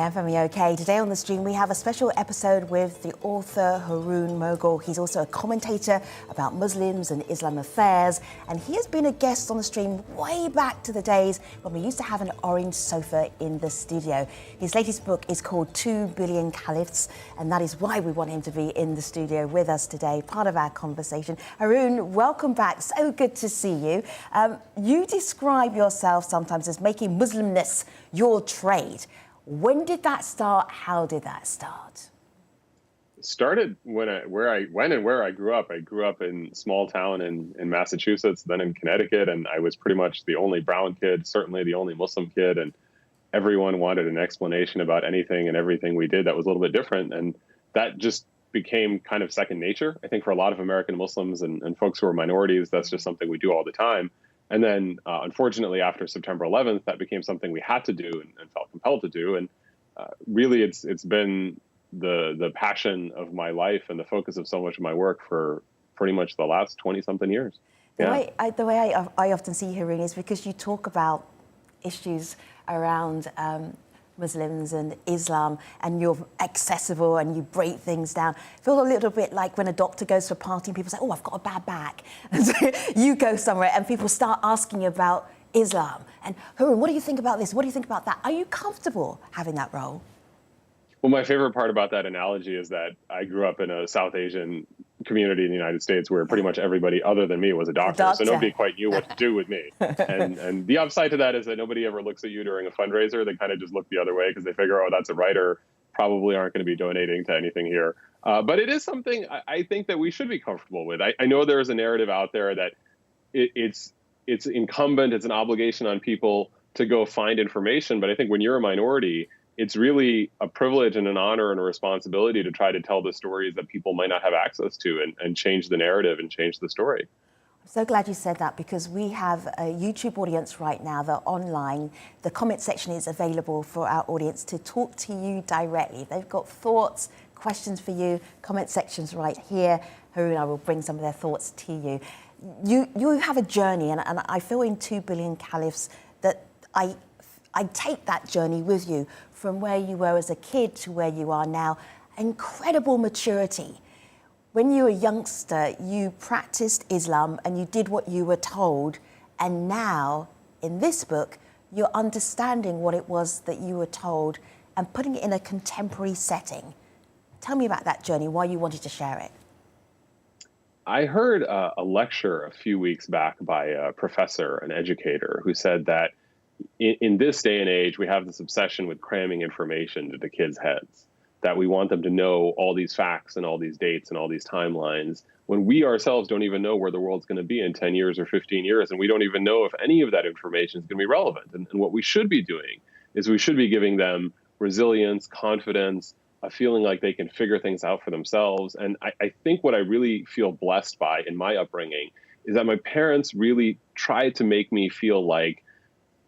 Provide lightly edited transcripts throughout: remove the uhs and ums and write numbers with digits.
FM OK. Today on the stream, we have a special episode with the author Haroon Moghul. He's also a commentator about Muslims and Islam affairs, and he has been a guest on the stream way back to the days when we used to have an orange sofa in the studio. His latest book is called 2 Billion Caliphs, and that is why we want him to be in the studio with us today, part of our conversation. Haroon, welcome back. So good to see you. You describe yourself sometimes as making Muslimness your trade. When did that start? How did that start? It started when I grew up. I grew up in a small town in Massachusetts, then in Connecticut, and I was pretty much the only brown kid, certainly the only Muslim kid, and everyone wanted an explanation about anything and everything we did that was a little bit different, and that just became kind of second nature. I think for a lot of American Muslims and folks who are minorities, that's just something we do all the time. And then, unfortunately, after September 11th, that became something we had to do and felt compelled to do. And really, it's been the passion of my life and the focus of so much of my work for pretty much the last 20-something years. The way I often see Haroon is because you talk about issues around Muslims and Islam, and you're accessible and you break things down. I feel a little bit like when a doctor goes for a party and people say, oh, I've got a bad back. And so you go somewhere and people start asking you about Islam. And Haroon, what do you think about this? What do you think about that? Are you comfortable having that role? Well, my favorite part about that analogy is that I grew up in a South Asian community in the United States where pretty much everybody other than me was a doctor. So nobody quite knew what to do with me. And the upside to that is that nobody ever looks at you during a fundraiser. They kind of just look the other way because they figure, oh, that's a writer, probably aren't going to be donating to anything here. But it is something I think that we should be comfortable with. I know there is a narrative out there that it's incumbent, it's an obligation on people to go find information. But I think when you're a minority, it's really a privilege and an honor and a responsibility to try to tell the stories that people might not have access to and change the narrative and change the story. I'm so glad you said that, because we have a YouTube audience right now. They're online. The comment section is available for our audience to talk to you directly. They've got thoughts, questions for you. Comment section's right here. Haroon, I will bring some of their thoughts to you. You have a journey, and I feel in 2 Billion Caliphs that I take that journey with you from where you were as a kid to where you are now. Incredible maturity. When you were a youngster, you practiced Islam and you did what you were told. And now, in this book, you're understanding what it was that you were told and putting it in a contemporary setting. Tell me about that journey, why you wanted to share it. I heard a lecture a few weeks back by a professor, an educator, who said that in this day and age, we have this obsession with cramming information into the kids' heads, that we want them to know all these facts and all these dates and all these timelines, when we ourselves don't even know where the world's going to be in 10 years or 15 years, and we don't even know if any of that information is going to be relevant. And what we should be doing is we should be giving them resilience, confidence, a feeling like they can figure things out for themselves. And I think what I really feel blessed by in my upbringing is that my parents really tried to make me feel like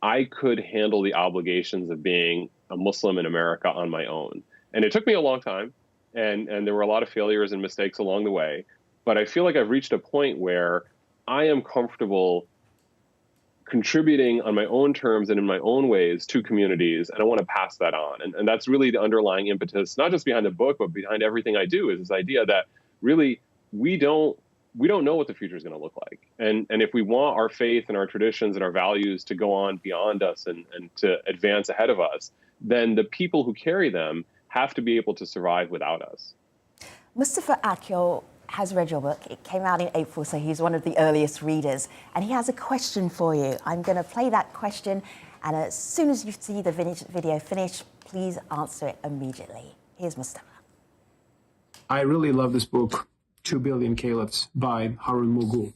I could handle the obligations of being a Muslim in America on my own. And it took me a long time, and there were a lot of failures and mistakes along the way. But I feel like I've reached a point where I am comfortable contributing on my own terms and in my own ways to communities, and I want to pass that on. And that's really the underlying impetus, not just behind the book, but behind everything I do, is this idea that really we don't know what the future is going to look like. And if we want our faith and our traditions and our values to go on beyond us and to advance ahead of us, then the people who carry them have to be able to survive without us. Mustafa Akyol has read your book. It came out in April, so he's one of the earliest readers. And he has a question for you. I'm going to play that question, and as soon as you see the video finish, please answer it immediately. Here's Mustafa. I really love this book, 2 Billion Caliphs by Haroon Moghul.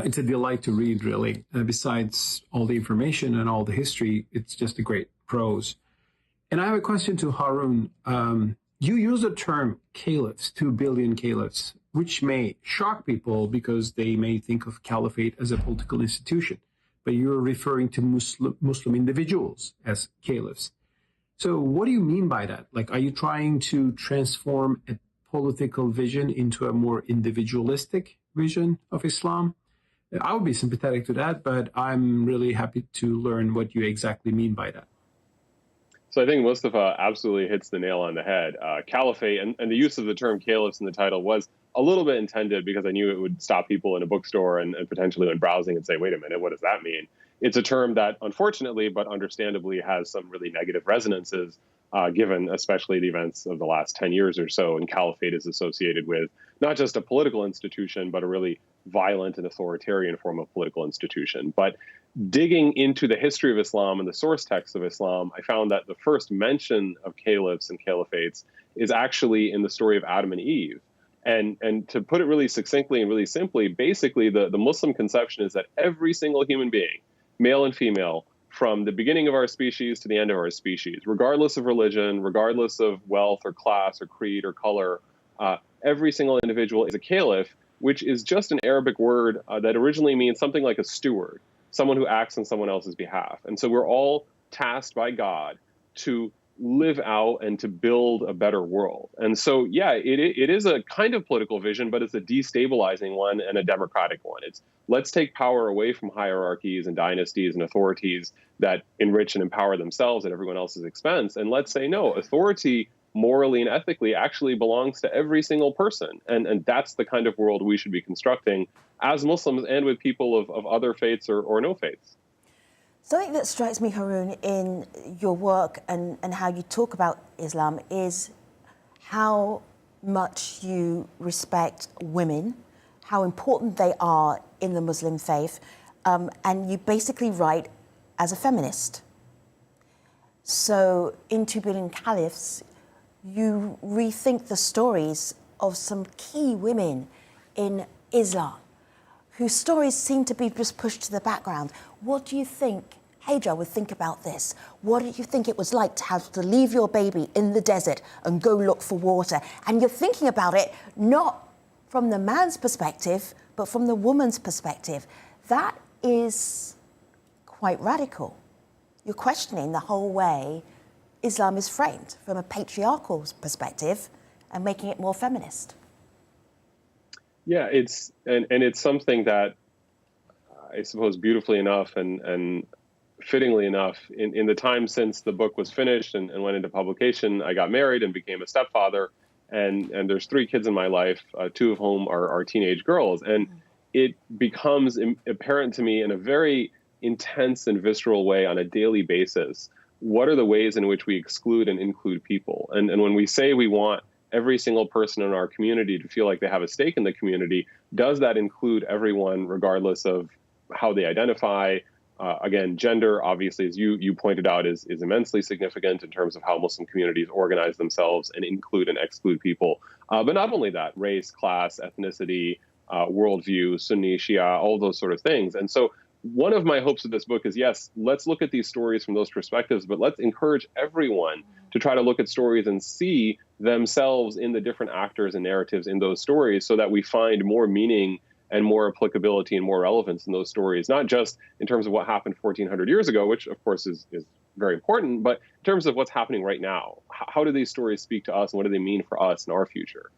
It's a delight to read, really. Besides all the information and all the history, it's just a great prose. And I have a question to Haroon. You use the term caliphs, 2 billion caliphs, which may shock people because they may think of caliphate as a political institution, but you're referring to Muslim individuals as caliphs. So what do you mean by that? Like, are you trying to transform a political vision into a more individualistic vision of Islam? I would be sympathetic to that, but I'm really happy to learn what you exactly mean by that. So I think Mustafa absolutely hits the nail on the head. Caliphate, and the use of the term caliphs in the title was a little bit intended because I knew it would stop people in a bookstore and potentially when browsing and say, wait a minute, what does that mean? It's a term that unfortunately, but understandably, has some really negative resonances, given especially the events of the last 10 years or so. And caliphate is associated with not just a political institution, but a really violent and authoritarian form of political institution. But digging into the history of Islam and the source texts of Islam, I found that the first mention of caliphs and caliphates is actually in the story of Adam and Eve. And to put it really succinctly and really simply, basically the Muslim conception is that every single human being, male and female, from the beginning of our species to the end of our species, regardless of religion, regardless of wealth or class or creed or color, every single individual is a caliph, which is just an Arabic word that originally means something like a steward, someone who acts on someone else's behalf. And so we're all tasked by God to live out and to build a better world. And so, yeah, it is a kind of political vision, but it's a destabilizing one and a democratic one. It's let's take power away from hierarchies and dynasties and authorities that enrich and empower themselves at everyone else's expense. And let's say, no, authority morally and ethically actually belongs to every single person. And that's the kind of world we should be constructing as Muslims and with people of other faiths or no faiths. Something that strikes me, Haroon, in your work and how you talk about Islam is how much you respect women, how important they are in the Muslim faith, and you basically write as a feminist. So in 2 Billion Caliphs, you rethink the stories of some key women in Islam whose stories seem to be just pushed to the background. What do you think Hagar would think about this? What do you think it was like to have to leave your baby in the desert and go look for water? And you're thinking about it not from the man's perspective, but from the woman's perspective. That is quite radical. You're questioning the whole way Islam is framed from a patriarchal perspective and making it more feminist. Yeah, it's something that I suppose beautifully enough and fittingly enough, in the time since the book was finished and went into publication, I got married and became a stepfather. And there's 3 kids in my life, 2 of whom are teenage girls. And it becomes apparent to me in a very intense and visceral way on a daily basis, what are the ways in which we exclude and include people? And when we say we want every single person in our community to feel like they have a stake in the community, does that include everyone regardless of how they identify? Again, gender, obviously, as you pointed out, is immensely significant in terms of how Muslim communities organize themselves and include and exclude people. But not only that, race, class, ethnicity, worldview, Sunni, Shia, all those sort of things. And so one of my hopes of this book is, yes, let's look at these stories from those perspectives, but let's encourage everyone to try to look at stories and see themselves in the different actors and narratives in those stories so that we find more meaning and more applicability and more relevance in those stories, not just in terms of what happened 1,400 years ago, which of course is very important, but in terms of what's happening right now. How do these stories speak to us and what do they mean for us in our future?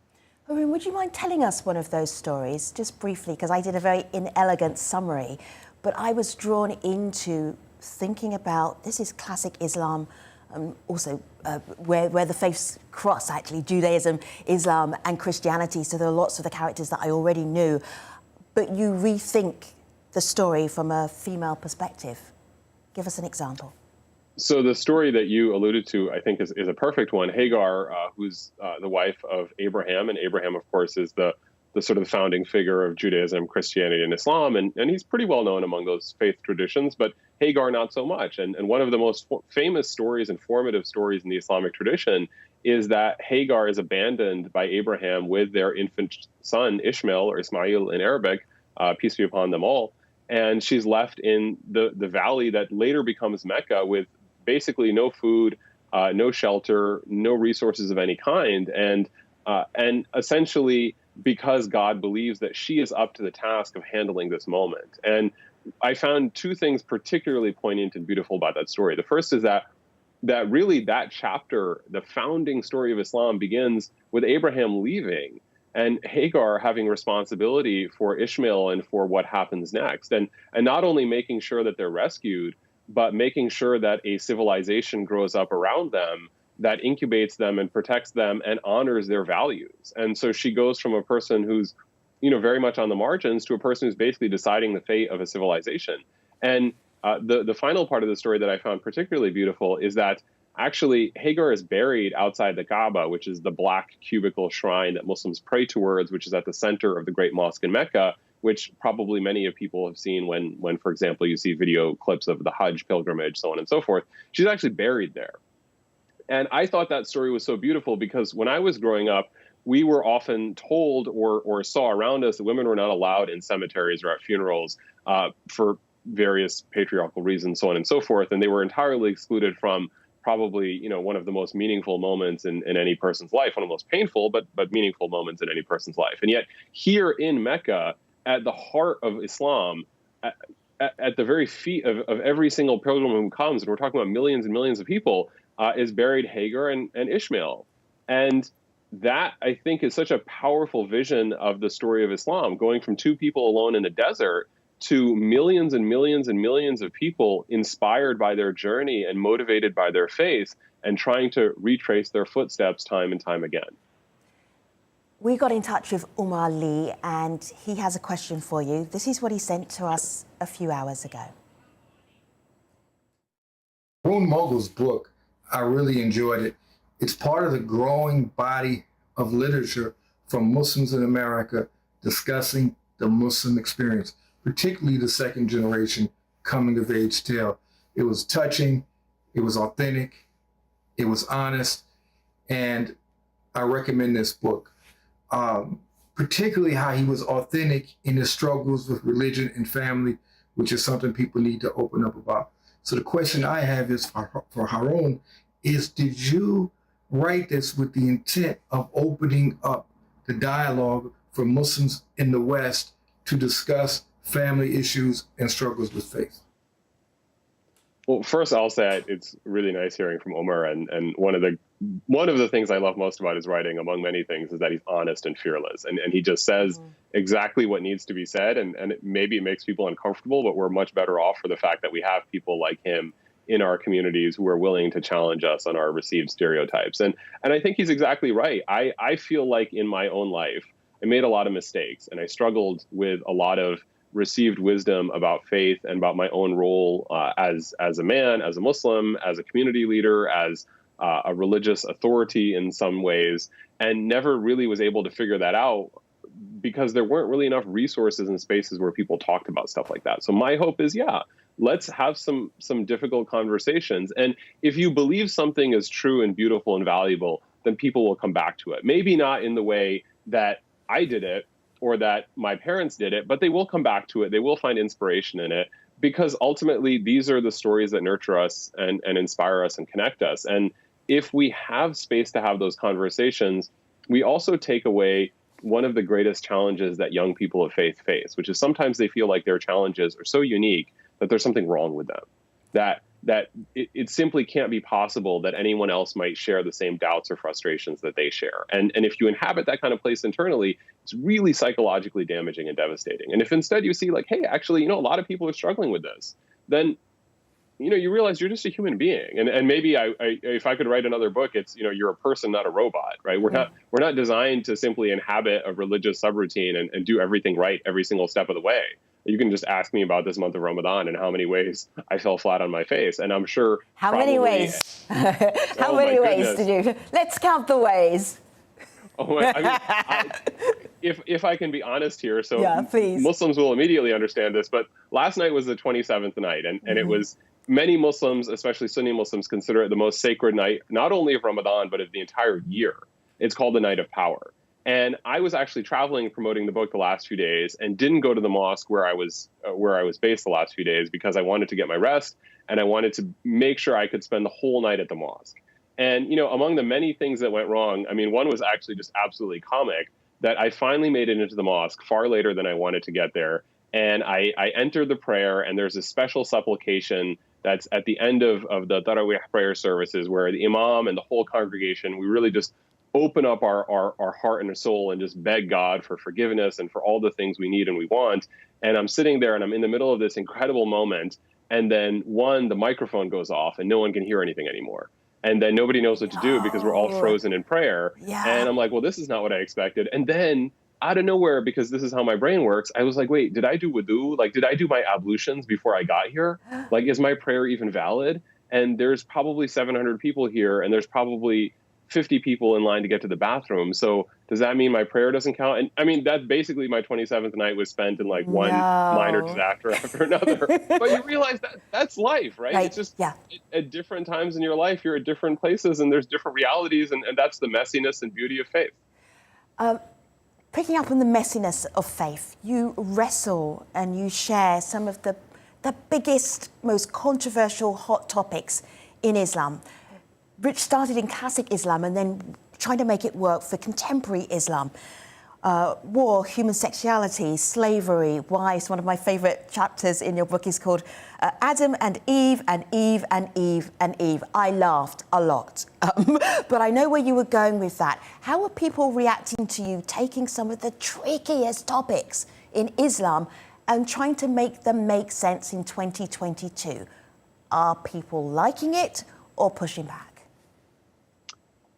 Haroon, would you mind telling us one of those stories, just briefly, because I did a very inelegant summary, but I was drawn into thinking about, this is classic Islam, also where the faiths cross, actually, Judaism, Islam, and Christianity, so there are lots of the characters that I already knew, but you rethink the story from a female perspective. Give us an example. So the story that you alluded to, I think, is a perfect one. Hagar, who's the wife of Abraham, and Abraham, of course, is the sort of founding figure of Judaism, Christianity, and Islam, and he's pretty well known among those faith traditions, but Hagar not so much. And one of the most famous stories and formative stories in the Islamic tradition is that Hagar is abandoned by Abraham with their infant son, Ishmael, or Ismail in Arabic, peace be upon them all, and she's left in the valley that later becomes Mecca with basically no food, no shelter, no resources of any kind, and essentially because God believes that she is up to the task of handling this moment. And I found 2 things particularly poignant and beautiful about that story. The first is that really that chapter, the founding story of Islam, begins with Abraham leaving and Hagar having responsibility for Ishmael and for what happens next. And not only making sure that they're rescued, but making sure that a civilization grows up around them that incubates them and protects them and honors their values. And so she goes from a person who's, very much on the margins to a person who's basically deciding the fate of a civilization. And the final part of the story that I found particularly beautiful is that actually Hagar is buried outside the Kaaba, which is the black cubical shrine that Muslims pray towards, which is at the center of the great mosque in Mecca, which probably many of people have seen when, for example, you see video clips of the Hajj pilgrimage, so on and so forth. She's actually buried there. And I thought that story was so beautiful because when I was growing up, we were often told or saw around us that women were not allowed in cemeteries or at funerals for various patriarchal reasons, so on and so forth. And they were entirely excluded from probably, one of the most meaningful moments in any person's life, one of the most painful, but meaningful moments in any person's life. And yet here in Mecca, at the heart of Islam, at the very feet of every single pilgrim who comes, and we're talking about millions and millions of people, is buried Hagar and Ishmael. And that, I think, is such a powerful vision of the story of Islam, going from two people alone in the desert to millions and millions and millions of people inspired by their journey and motivated by their faith and trying to retrace their footsteps time and time again. We got in touch with Umar Lee and he has a question for you. This is what he sent to us a few hours ago. Haroon Moghul's book, I really enjoyed it. It's part of the growing body of literature from Muslims in America discussing the Muslim experience, particularly the second generation coming of age tale. It was touching, it was authentic, it was honest, and I recommend this book. Particularly how he was authentic in his struggles with religion and family, which is something people need to open up about. So the question I have is for Haroon is, did you write this with the intent of opening up the dialogue for Muslims in the West to discuss family issues and struggles with faith? Well, first I'll say it's really nice hearing from Umar, and one of the things I love most about his writing, among many things, is that he's honest and fearless, and he just says exactly what needs to be said, and maybe it makes people uncomfortable, but we're much better off for the fact that we have people like him in our communities who are willing to challenge us on our received stereotypes. And I think he's exactly right. I feel like in my own life, I made a lot of mistakes and I struggled with a lot of received wisdom about faith and about my own role as a man, as a Muslim, as a community leader, as a religious authority in some ways, and never really was able to figure that out because there weren't really enough resources and spaces where people talked about stuff like that. So my hope is, let's have some difficult conversations. And if you believe something is true and beautiful and valuable, then people will come back to it. Maybe not in the way that I did it or that my parents did it, but they will come back to it. They will find inspiration in it because ultimately these are the stories that nurture us and inspire us and connect us. And if we have space to have those conversations, we also take away one of the greatest challenges that young people of faith face, which is sometimes they feel like their challenges are so unique that there's something wrong with them, that it simply can't be possible that anyone else might share the same doubts or frustrations that they share. And if you inhabit that kind of place internally, it's really psychologically damaging and devastating. And if instead you see like, hey, actually, a lot of people are struggling with this, then, you realize you're just a human being. And maybe if I could write another book, it's, you're a person, not a robot, right? We're not designed to simply inhabit a religious subroutine and do everything right every single step of the way. You can just ask me about this month of Ramadan and how many ways I fell flat on my face. And I'm sure How many ways? How many ways did you? Let's count the ways. If I can be honest here, so please. Muslims will immediately understand this, but last night was the 27th night, and it was many Muslims, especially Sunni Muslims, consider it the most sacred night, not only of Ramadan, but of the entire year. It's called the Night of Power. And I was actually traveling and promoting the book the last few days and didn't go to the mosque where I was based the last few days because I wanted to get my rest and I wanted to make sure I could spend the whole night at the mosque. And, among the many things that went wrong, one was actually just absolutely comic, that I finally made it into the mosque far later than I wanted to get there. And I entered the prayer, and there's a special supplication that's at the end of the Tarawih prayer services where the imam and the whole congregation, we really just open up our heart and our soul and just beg God for forgiveness and for all the things we need and we want. And I'm sitting there and I'm in the middle of this incredible moment. and then the microphone goes off and no one can hear anything anymore. And then nobody knows what to do because we're all frozen in prayer. Yeah. And I'm like, well, this is not what I expected. And then out of nowhere, because this is how my brain works, I was like, wait, did I do wudu? Like, did I do my ablutions before I got here? Like, is my prayer even valid? And there's probably 700 people here, and there's probably 50 people in line to get to the bathroom. So does that mean my prayer doesn't count? And I mean, that basically my 27th night was spent in like one minor disaster after another. But you realize that that's life, right? It's just at different times in your life, you're at different places and there's different realities. And that's the messiness and beauty of faith. Picking up on the messiness of faith, you wrestle and you share some of the biggest, most controversial hot topics in Islam, which started in classic Islam and then trying to make it work for contemporary Islam. War, human sexuality, slavery, wives. One of my favourite chapters in your book is called Adam and Eve and Eve and Eve and Eve. I laughed a lot, but I know where you were going with that. How are people reacting to you taking some of the trickiest topics in Islam and trying to make them make sense in 2022? Are people liking it or pushing back?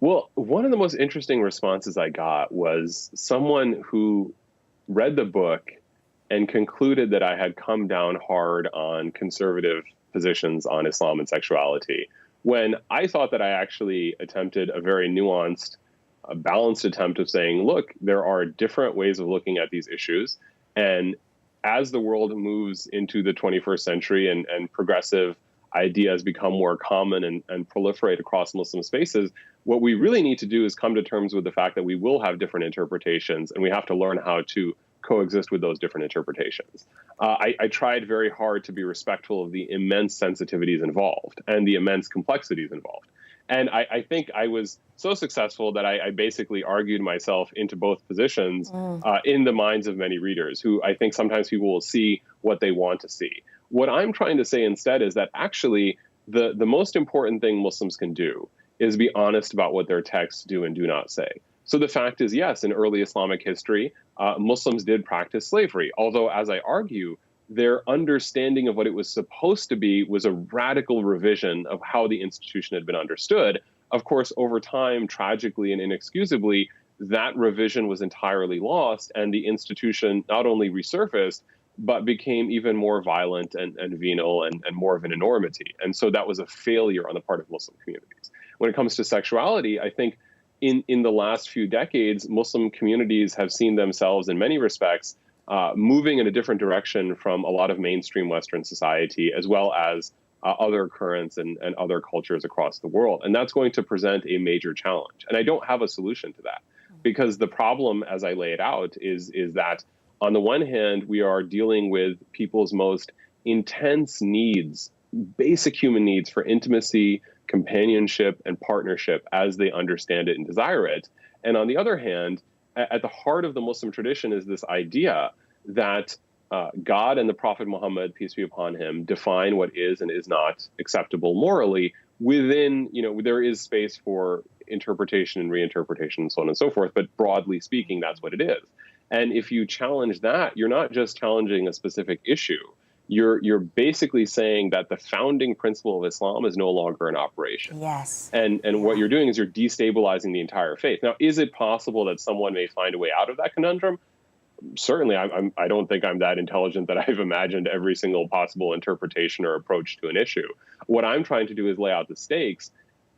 Well, one of the most interesting responses I got was someone who read the book and concluded that I had come down hard on conservative positions on Islam and sexuality, when I thought that I actually attempted a very nuanced, balanced attempt of saying, look, there are different ways of looking at these issues. And as the world moves into the 21st century and progressive ideas become more common and proliferate across Muslim spaces, what we really need to do is come to terms with the fact that we will have different interpretations, and we have to learn how to coexist with those different interpretations. I tried very hard to be respectful of the immense sensitivities involved and the immense complexities involved. And I think I was so successful that I basically argued myself into both positions in the minds of many readers, who I think sometimes people will see what they want to see. What I'm trying to say instead is that actually the most important thing Muslims can do is be honest about what their texts do and do not say. So the fact is, yes, in early Islamic history, Muslims did practice slavery, although, as I argue, their understanding of what it was supposed to be was a radical revision of how the institution had been understood. Of course, over time, tragically and inexcusably, that revision was entirely lost, and the institution not only resurfaced, but became even more violent and venal and more of an enormity. And so that was a failure on the part of Muslim communities. When it comes to sexuality, I think in the last few decades, Muslim communities have seen themselves in many respects moving in a different direction from a lot of mainstream Western society, as well as other currents and other cultures across the world. And that's going to present a major challenge. And I don't have a solution to that, because the problem, as I lay it out, is that on the one hand, we are dealing with people's most intense needs, basic human needs for intimacy, companionship, and partnership as they understand it and desire it. And on the other hand, at the heart of the Muslim tradition is this idea that God and the Prophet Muhammad, peace be upon him, define what is and is not acceptable morally. Within, there is space for interpretation and reinterpretation and so on and so forth, but broadly speaking, that's what it is. And if you challenge that, you're not just challenging a specific issue. You're basically saying that the founding principle of Islam is no longer in operation. Yes. And what you're doing is you're destabilizing the entire faith. Now, is it possible that someone may find a way out of that conundrum? Certainly, I don't think I'm that intelligent that I've imagined every single possible interpretation or approach to an issue. What I'm trying to do is lay out the stakes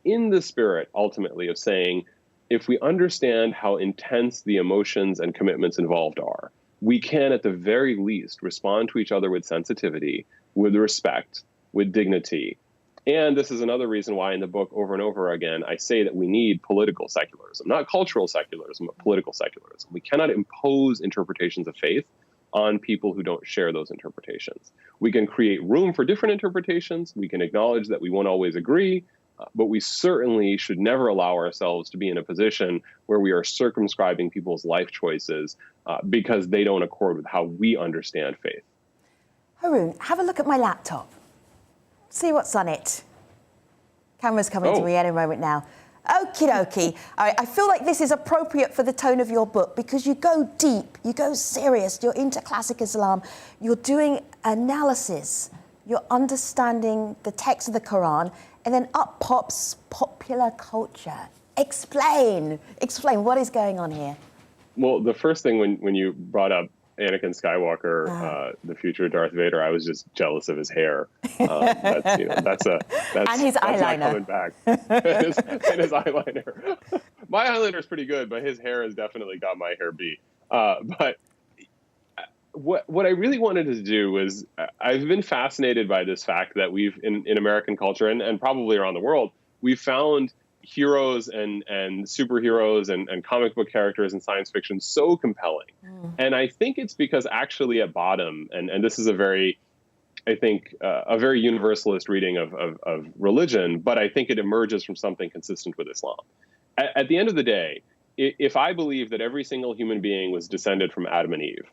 in the spirit, ultimately, of saying, if we understand how intense the emotions and commitments involved are, we can, at the very least, respond to each other with sensitivity, with respect, with dignity. And this is another reason why in the book, over and over again, I say that we need political secularism, not cultural secularism, but political secularism. We cannot impose interpretations of faith on people who don't share those interpretations. We can create room for different interpretations. We can acknowledge that we won't always agree, but we certainly should never allow ourselves to be in a position where we are circumscribing people's life choices because they don't accord with how we understand faith. Haroon, have a look at my laptop. See what's on it. Camera's coming to me any moment now. Okie dokie. All right, I feel like this is appropriate for the tone of your book because you go deep, you go serious, you're into classic Islam, you're doing analysis, you're understanding the text of the Quran, and then up pops popular culture. Explain what is going on here. Well, the first thing when you brought up Anakin Skywalker, the future Darth Vader, I was just jealous of his hair. That's and his eyeliner. Not coming back. and his eyeliner. My eyeliner is pretty good, but his hair has definitely got my hair beat. But what I really wanted to do was, I've been fascinated by this fact that we've in American culture and probably around the world, we've found heroes and superheroes and comic book characters in science fiction so compelling. And I think it's because actually at bottom, and this is a very universalist reading of religion, but I think it emerges from something consistent with Islam. At the end of the day, if I believe that every single human being was descended from Adam and Eve,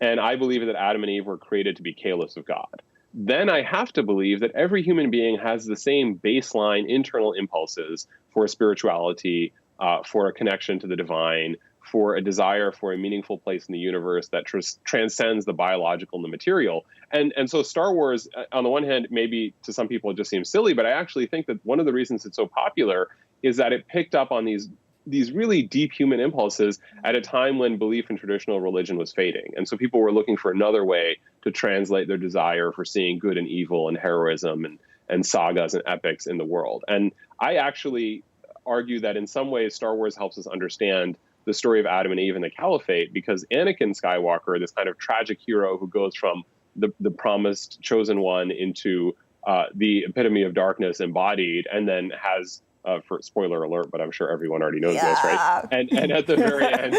and I believe that Adam and Eve were created to be caliphs of God, then I have to believe that every human being has the same baseline internal impulses for spirituality, for a connection to the divine, for a desire for a meaningful place in the universe that transcends the biological and the material. And so Star Wars, on the one hand, maybe to some people it just seems silly, but I actually think that one of the reasons it's so popular is that it picked up on these really deep human impulses at a time when belief in traditional religion was fading. And so people were looking for another way to translate their desire for seeing good and evil and heroism and sagas and epics in the world. And I actually argue that in some ways Star Wars helps us understand the story of Adam and Eve and the Caliphate, because Anakin Skywalker, this kind of tragic hero who goes from the promised chosen one into the epitome of darkness embodied, and then has for spoiler alert, but I'm sure everyone already knows this, right? And at the very end,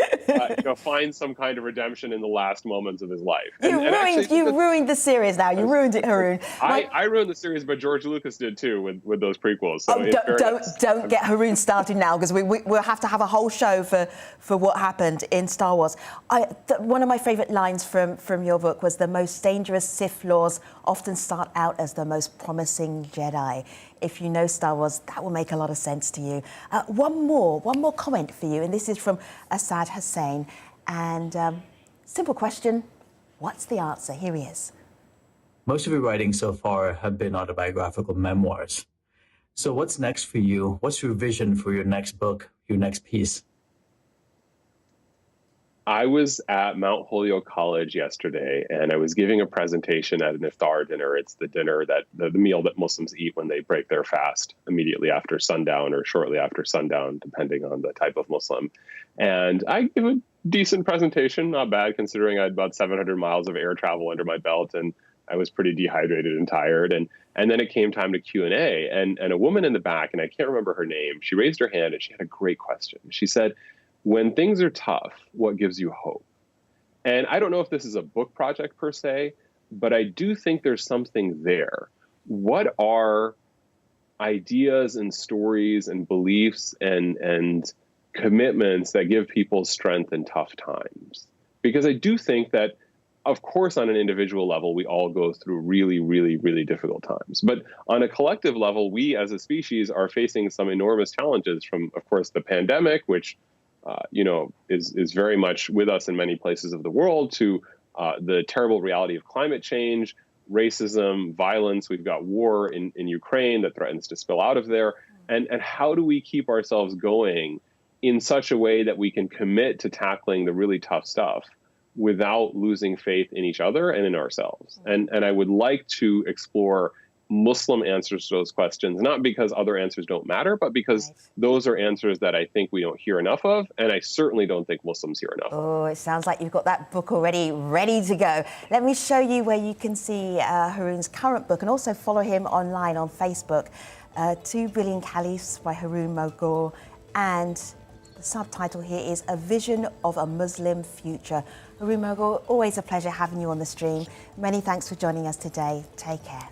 finds some kind of redemption in the last moments of his life. You ruined the series now. You ruined it, Haroon. I ruined the series, but George Lucas did too with those prequels. So don't get Haroon started now, because we'll have to have a whole show for what happened in Star Wars. One of my favourite lines from your book was, the most dangerous Sith Lords often start out as the most promising Jedi. If you know Star Wars, that will make a lot of sense to you. One more comment for you, and this is from Asad Hussein. And simple question, what's the answer? Here he is. Most of your writings so far have been autobiographical memoirs. So what's next for you? What's your vision for your next book, your next piece? I was at Mount Holyoke College yesterday, and I was giving a presentation at an iftar dinner. It's the dinner the meal that Muslims eat when they break their fast immediately after sundown or shortly after sundown, depending on the type of Muslim. And I gave a decent presentation, not bad, considering I had about 700 miles of air travel under my belt, and I was pretty dehydrated and tired. And then it came time to Q&A, and a woman in the back, and I can't remember her name, she raised her hand and she had a great question. She said, "When things are tough, what gives you hope?" And I don't know if this is a book project per se, but I do think there's something there. What are ideas and stories and beliefs and commitments that give people strength in tough times? Because I do think that, of course, on an individual level, we all go through really, really, really difficult times. But on a collective level, we as a species are facing some enormous challenges from, of course, the pandemic, which is very much with us in many places of the world, to the terrible reality of climate change, racism, violence. We've got war in Ukraine that threatens to spill out of there. And how do we keep ourselves going in such a way that we can commit to tackling the really tough stuff without losing faith in each other and in ourselves? And I would like to explore Muslim answers to those questions, not because other answers don't matter, but because those are answers that I think we don't hear enough of, and I certainly don't think Muslims hear enough of. Oh, it sounds like you've got that book already ready to go. Let me show you where you can see Haroon's current book, and also follow him online on Facebook. 2 Billion Caliphs by Haroon Moghul, and the subtitle here is A Vision of a Muslim Future. Haroon Moghul, always a pleasure having you on the stream. Many thanks for joining us today. Take care.